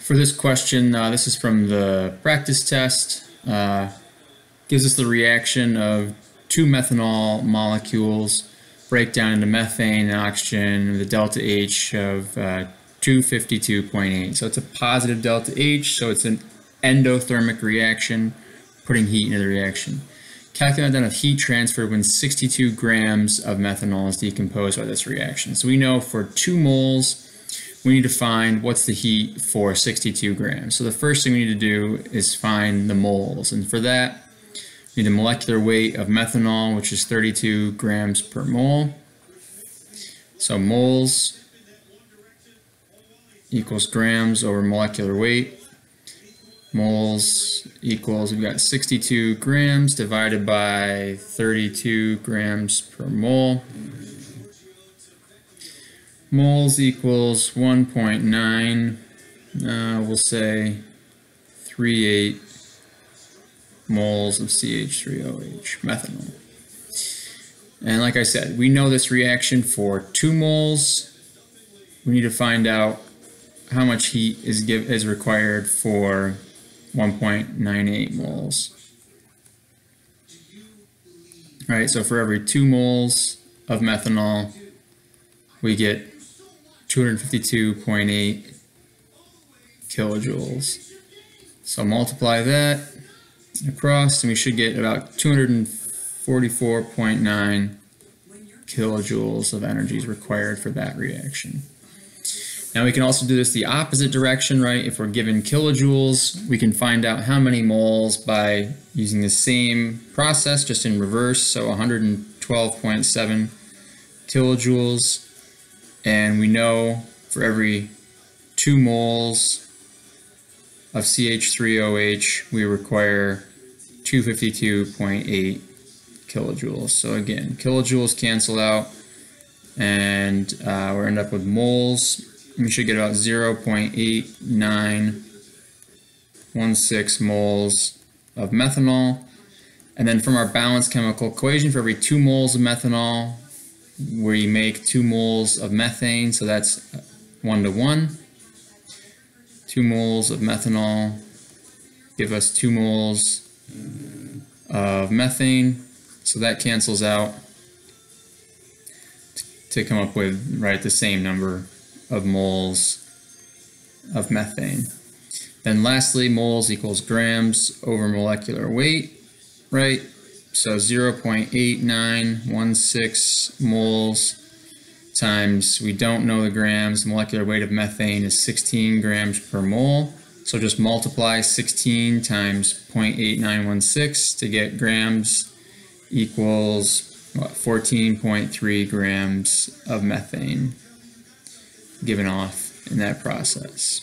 For this question, this is from the practice test. Gives us the reaction of two methanol molecules break down into methane and oxygen with a delta H of 252.8. So it's a positive delta H, so it's an endothermic reaction, putting heat into the reaction. Calculate the amount of heat transferred when 62 grams of methanol is decomposed by this reaction. So we know for 2 moles, we need to find what's the heat for 62 grams. So the first thing we need to do is find the moles. And for that, we need the molecular weight of methanol, which is 32 grams per mole. So moles equals grams over molecular weight. Moles equals, we've got 62 grams divided by 32 grams per mole. Moles equals 1.9, we'll say 38 moles of CH3OH, methanol. And like I said, we know this reaction for 2 moles. We need to find out how much heat is required for 1.98 moles. All right, so for every 2 moles of methanol, we get 252.8 kilojoules. So multiply that across, and we should get about 244.9 kilojoules of energy is required for that reaction. Now we can also do this the opposite direction, right? If we're given kilojoules, we can find out how many moles by using the same process, just in reverse. So 112.7 kilojoules. And we know for every 2 moles of CH3OH, we require 252.8 kilojoules. So again, kilojoules cancel out, and we're end up with moles. We should get about 0.8916 moles of methanol. And then from our balanced chemical equation, for every 2 moles of methanol, we make 2 moles of methane, so that's 1 to 1. 2 moles of methanol give us 2 moles of methane, so that cancels out to come up with the same number of moles of methane. Then lastly, moles equals grams over molecular weight, right? So 0.8916 moles times, we don't know the grams, the molecular weight of methane is 16 grams per mole. So just multiply 16 times 0.8916 to get grams equals 14.3 grams of methane given off in that process.